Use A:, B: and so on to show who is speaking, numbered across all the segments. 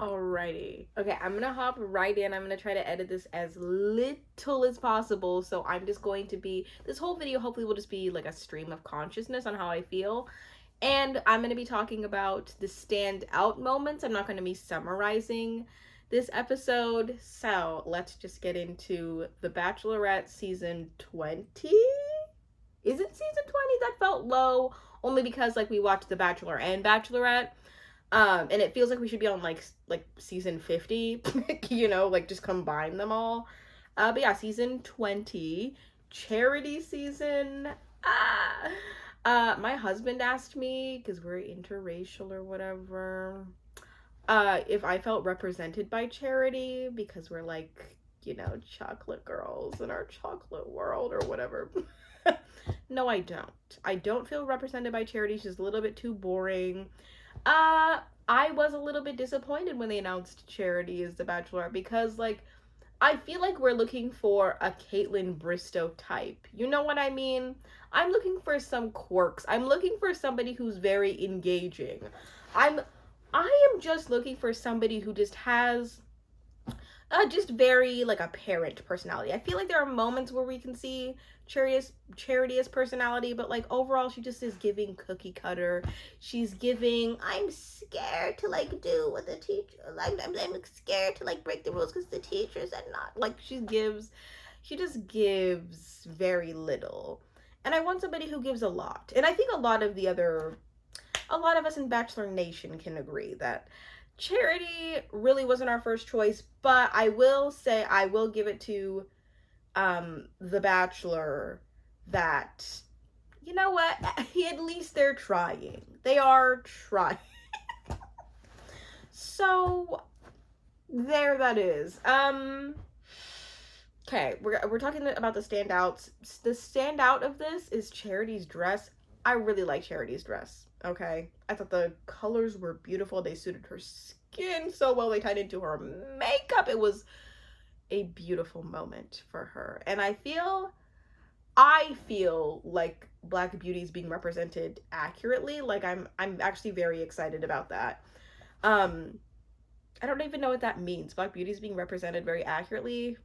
A: Alrighty. Okay, I'm gonna hop right in. I'm gonna try to edit this as little as possible. So I'm just going to be, this whole video hopefully will just be like a stream of consciousness on how I feel. And I'm gonna be talking about the standout moments. I'm not gonna be summarizing this episode. So let's just get into The Bachelorette season 20. Is it season 20? That felt low only because like we watched The Bachelor and Bachelorette. And it feels like we should be on like season 50, like just combine them all. But yeah, season 20, charity season. Ah. My husband asked me, because we're interracial or whatever, if I felt represented by charity because we're like, chocolate girls in our chocolate world or whatever. No, I don't. I don't feel represented by charity. She's a little bit too boring. Uh, I was a little bit disappointed when they announced Charity as the Bachelor because, like, I feel like we're looking for a Caitlyn Bristowe type. You know what I mean? I'm looking for some quirks. I'm looking for somebody who's very engaging. I'm I am just looking for somebody who just has just very like a parent personality. I feel like there are moments where we can see Charity's personality, but like overall she just is giving cookie cutter. She's giving I'm scared to like do what the teacher like I'm scared to like break the rules because the teachers are not like she just gives very little. And I want somebody who gives a lot. And I think a lot of us in Bachelor Nation can agree that Charity really wasn't our first choice, but I will say I will give it to The Bachelor that you know what? At least they're trying. They are trying. So there that is. Okay, we're talking about the standouts. The standout of this is Charity's dress. I really like Charity's dress. Okay, I thought the colors were beautiful. They suited her skin so well. They tied into her makeup. It was a beautiful moment for her, and I feel like Black Beauty is being represented accurately. Like I'm actually very excited about that. Um, I don't even know what that means. Black Beauty is being represented very accurately.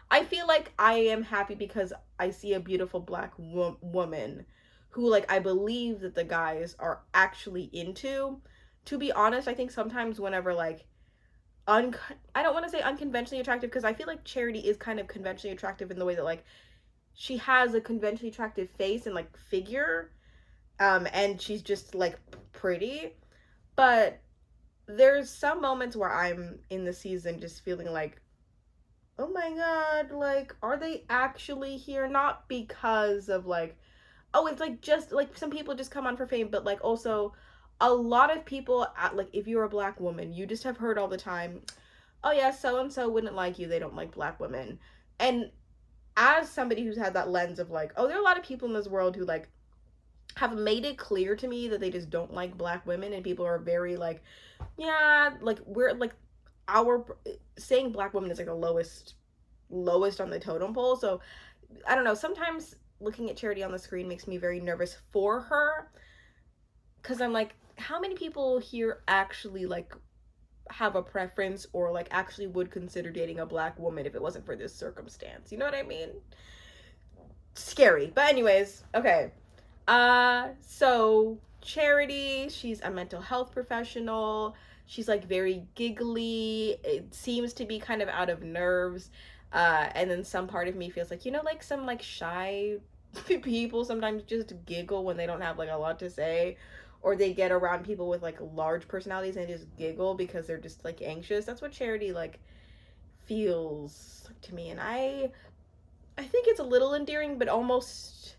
A: I feel like I am happy because I see a beautiful black woman who like I believe that the guys are actually into. To be honest, I think sometimes whenever like I don't want to say unconventionally attractive because I feel like Charity is kind of conventionally attractive in the way that like she has a conventionally attractive face and like figure and she's just like pretty, but there's some moments where I'm in the season just feeling like oh my god, like, are they actually here? Not because of like, oh, it's like just like some people just come on for fame, but like also a lot of people, like, if you're a black woman, you just have heard all the time, oh yeah, so and so wouldn't like you, they don't like black women. And as somebody who's had that lens of like, oh, there are a lot of people in this world who like have made it clear to me that they just don't like black women, and people are very like, yeah, like, we're like, our saying black woman is like the lowest on the totem pole. So I don't know, sometimes looking at Charity on the screen makes me very nervous for her because I'm like, how many people here actually like have a preference or like actually would consider dating a black woman if it wasn't for this circumstance? You know what I mean? Scary. But anyways, okay. So Charity, she's a mental health professional. She's like very giggly. It seems to be kind of out of nerves. And then some part of me feels like, like some like shy people sometimes just giggle when they don't have like a lot to say, or they get around people with like large personalities and just giggle because they're just like anxious. That's what Charity like feels to me, and I think it's a little endearing, but almost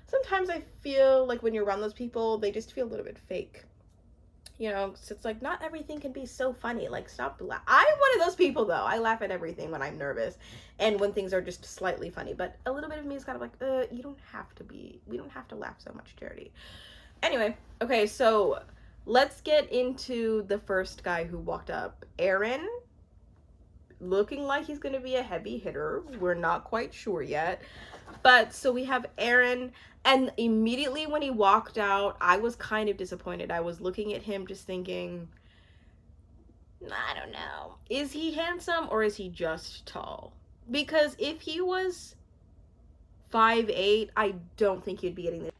A: sometimes I feel like when you're around those people, they just feel a little bit fake. So it's like not everything can be so funny. Like stop. I'm one of those people though. I laugh at everything when I'm nervous, and when things are just slightly funny. But a little bit of me is kind of like, you don't have to be. We don't have to laugh so much, Charity. Anyway, okay, so let's get into the first guy who walked up, Aaron. Looking like he's going to be a heavy hitter. We're not quite sure yet. But so we have Aaron, and immediately when he walked out, I was kind of disappointed. I was looking at him just thinking, I don't know. Is he handsome or is he just tall? Because if he was 5'8", I don't think he'd be getting this.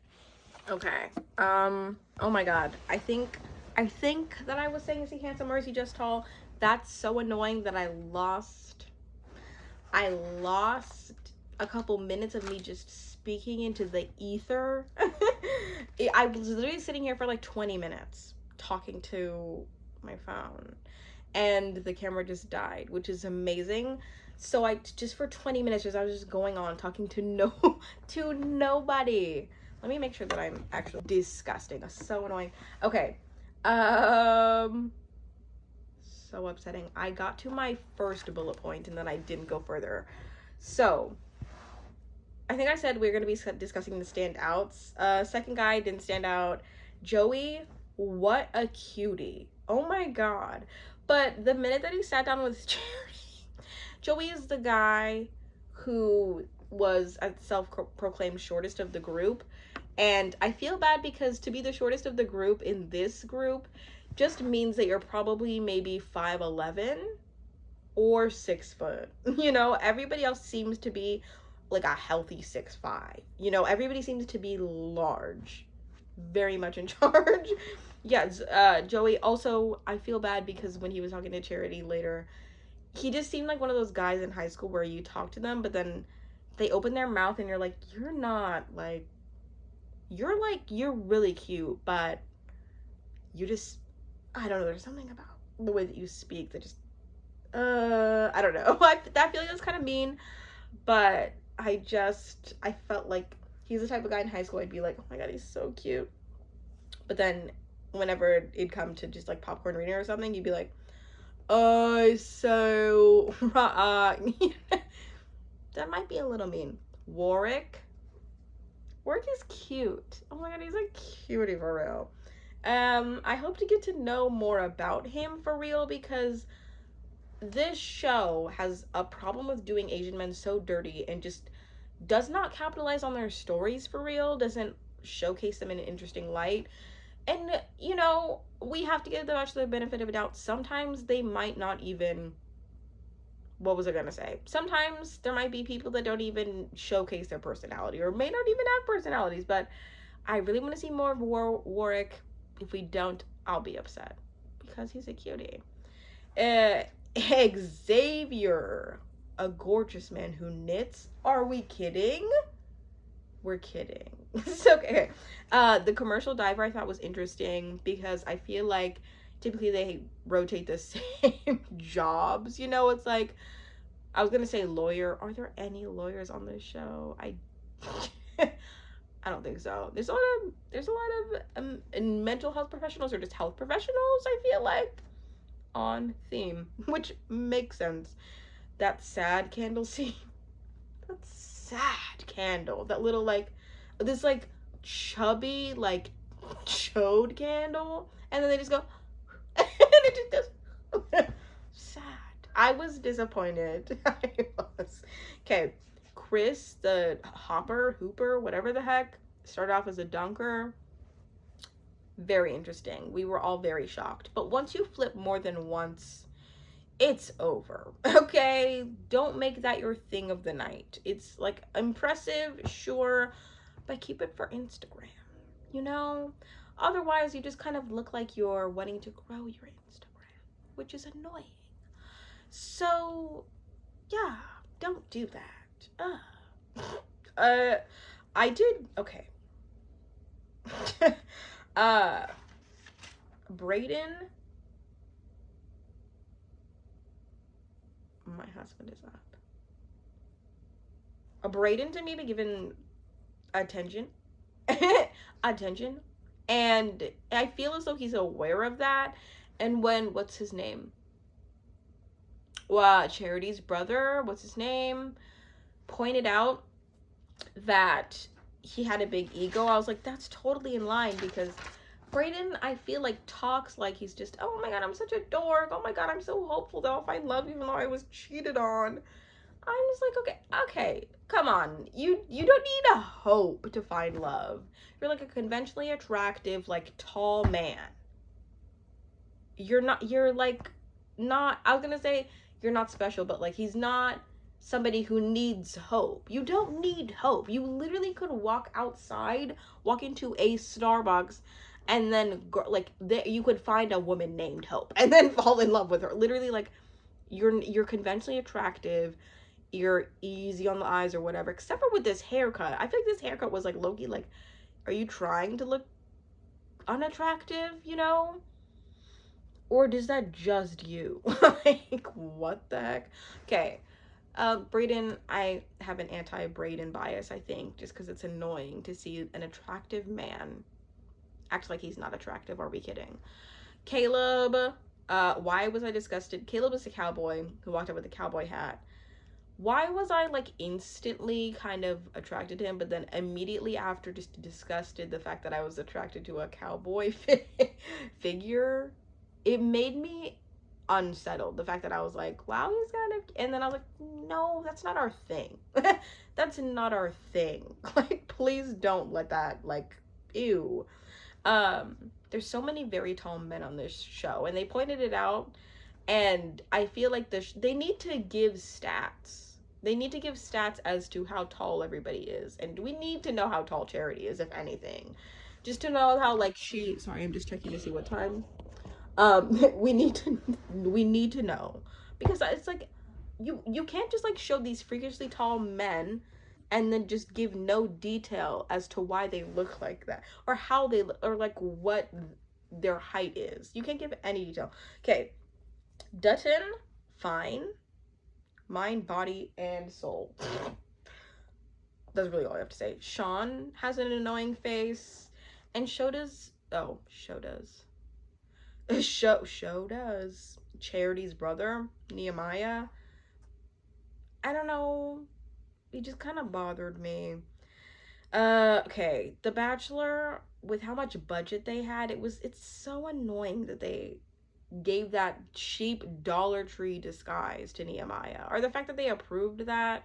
A: Okay. Oh my god. I think that I was saying, is he handsome or is he just tall? That's so annoying that I lost a couple minutes of me just speaking into the ether. I was literally sitting here for like 20 minutes talking to my phone, and the camera just died, which is amazing. So I just for 20 minutes I was just going on talking to nobody. Let me make sure that I'm actually disgusting. That's so annoying. Okay. So upsetting. I got to my first bullet point and then I didn't go further. So I think I said we are going to be discussing the standouts. Second guy didn't stand out. Joey, what a cutie. Oh my god. But the minute that he sat down with Charity, Joey is the guy who was a self-proclaimed shortest of the group. And I feel bad because to be the shortest of the group in this group just means that you're probably maybe 5'11" or 6 foot. You know, everybody else seems to be like a healthy 6'5". You know, everybody seems to be large, very much in charge. Yes, Joey, also, I feel bad because when he was talking to Charity later, he just seemed like one of those guys in high school where you talk to them, but then they open their mouth and you're like, you're really cute, but you just, I don't know, there's something about the way that you speak that just, I don't know. That feeling was kind of mean, but I felt like he's the type of guy in high school I'd be like, oh my god, he's so cute. But then whenever it'd come to just like popcorn reading or something, you'd be like, oh, so that might be a little mean. Warwick is cute. Oh my god, he's a cutie for real. I hope to get to know more about him for real, because this show has a problem with doing Asian men so dirty and just does not capitalize on their stories for real, doesn't showcase them in an interesting light. And, you know, we have to give them actually the benefit of a doubt. Sometimes they might not even, what was I gonna say? Sometimes there might be people that don't even showcase their personality or may not even have personalities, but I really want to see more of Warwick. If we don't, I'll be upset because he's a cutie. Xavier, a gorgeous man who knits. Are we kidding? We're kidding. So, okay. The commercial diver I thought was interesting because I feel like typically they rotate the same jobs. You know, it's like, I was gonna say lawyer. Are there any lawyers on this show? I don't think so. There's a lot of mental health professionals or just health professionals, I feel like, on theme, which makes sense. That sad candle scene. That sad candle. That little like, this like chubby like chode candle, and then they just go and it just goes sad. I was disappointed. I was. Okay, Chris, the hooper, whatever the heck, started off as a dunker. Very interesting. We were all very shocked. But once you flip more than once, it's over. Okay? Don't make that your thing of the night. It's like impressive, sure, but keep it for Instagram. You know? Otherwise, you just kind of look like you're wanting to grow your Instagram, which is annoying. So, yeah, don't do that. I did, okay. Brayden, my husband is up. Brayden to me be given attention. Attention. And I feel as though he's aware of that. And when, what's his name? Charity's brother, what's his name, pointed out that he had a big ego, I was like, that's totally in line, because Brayden, I feel like, talks like he's just, oh my god, I'm such a dork, oh my god, I'm so hopeful that I'll find love even though I was cheated on. I'm just like, okay, come on, you don't need a hope to find love. You're like a conventionally attractive, like, tall man. You're not, I was gonna say you're not special, but like he's not somebody who needs hope. You don't need hope. You literally could walk outside, walk into a Starbucks, and then like you could find a woman named Hope and then fall in love with her. Literally, like you're conventionally attractive, you're easy on the eyes or whatever, except for with this haircut. I feel like this haircut was like Loki, like, are you trying to look unattractive, you know? Or does that just you? Like, what the heck? Okay. Brayden, I have an anti-Brayden bias, I think, just because it's annoying to see an attractive man act like he's not attractive. Are we kidding? Caleb, why was I disgusted? Caleb was a cowboy who walked up with a cowboy hat. Why was I like instantly kind of attracted to him, but then immediately after just disgusted the fact that I was attracted to a cowboy figure? It made me unsettled. The fact that I was like, wow, he's kind of, and then I was like, no, that's not our thing. That's not our thing. Like, please don't let that, like, ew. There's so many very tall men on this show, and they pointed it out, and I feel like they need to give stats. They need to give stats as to how tall everybody is, and we need to know how tall Charity is, if anything, just to know how like sorry, I'm just checking to see what time. We need to know, because it's like you can't just like show these freakishly tall men and then just give no detail as to why they look like that, or how they look, or like what their height is. You can't give any detail. Okay, Dutton, fine. Mind, body, and soul. That's really all I have to say. Sean has an annoying face, and Show does. Show does. Charity's brother, Nehemiah. I don't know. He just kind of bothered me. Okay. The Bachelor, with how much budget they had, it's so annoying that they gave that cheap Dollar Tree disguise to Nehemiah. Or the fact that they approved that.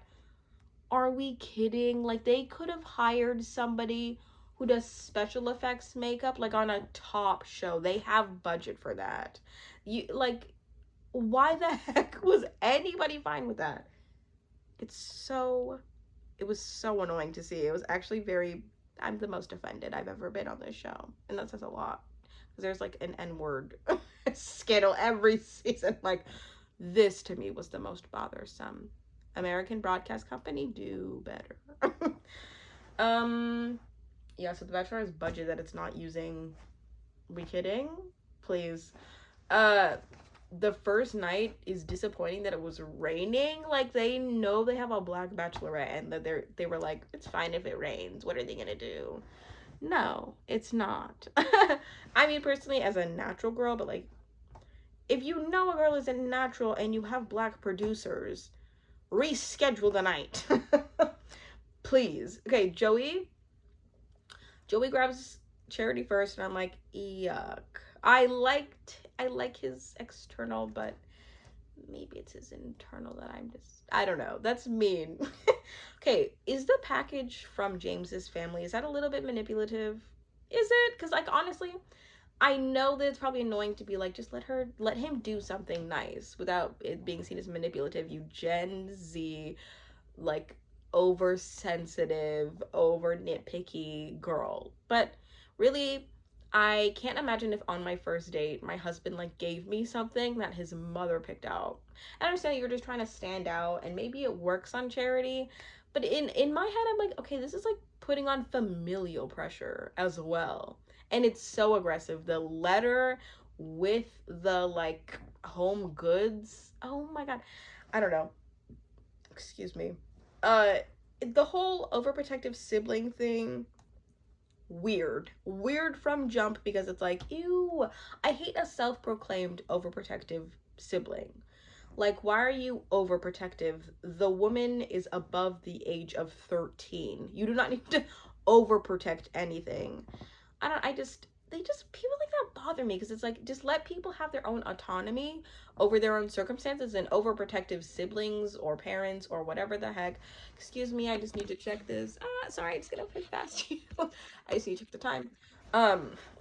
A: Are we kidding? Like, they could have hired somebody who does special effects makeup, like on a top show. They have budget for that. You like, why the heck was anybody fine with that? It was so annoying to see. It was actually I'm the most offended I've ever been on this show, and that says a lot, because there's like an N-word scandal every season. Like, this to me was the most bothersome. American Broadcast Company, do better. Yeah, so the Bachelor has budget that it's not using. We kidding? Please. The first night is disappointing that it was raining. Like, they know they have a black bachelorette, and that they were like, it's fine if it rains. What are they gonna do? No, it's not. I mean, personally, as a natural girl, but like, if you know a girl is a natural and you have black producers, reschedule the night. Please. Okay, Joey grabs Charity first, and I'm like, yuck. I like his external, but maybe it's his internal that I don't know. That's mean. Okay, is the package from James's family, is that a little bit manipulative? Is it? Because like, honestly, I know that it's probably annoying to be like, just let him do something nice without it being seen as manipulative, you Gen Z, like, oversensitive, over nitpicky girl. But really, I can't imagine if on my first date my husband like gave me something that his mother picked out. I understand you're just trying to stand out, and maybe it works on Charity, but in my head I'm like, okay, this is like putting on familial pressure as well. And it's so aggressive. The letter with the like home goods. Oh my god. I don't know. Excuse me. The whole overprotective sibling thing, weird from jump, because it's like, ew, I hate a self-proclaimed overprotective sibling. Like, why are you overprotective? The woman is above the age of 13. You do not need to overprotect anything. People like that bother me, because it's like, just let people have their own autonomy over their own circumstances, and overprotective siblings or parents or whatever the heck. Excuse me, I just need to check this. Sorry, it's gonna push past you. I just need to check the time.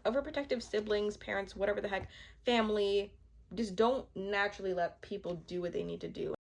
A: Overprotective siblings, parents, whatever the heck, family, just don't naturally let people do what they need to do.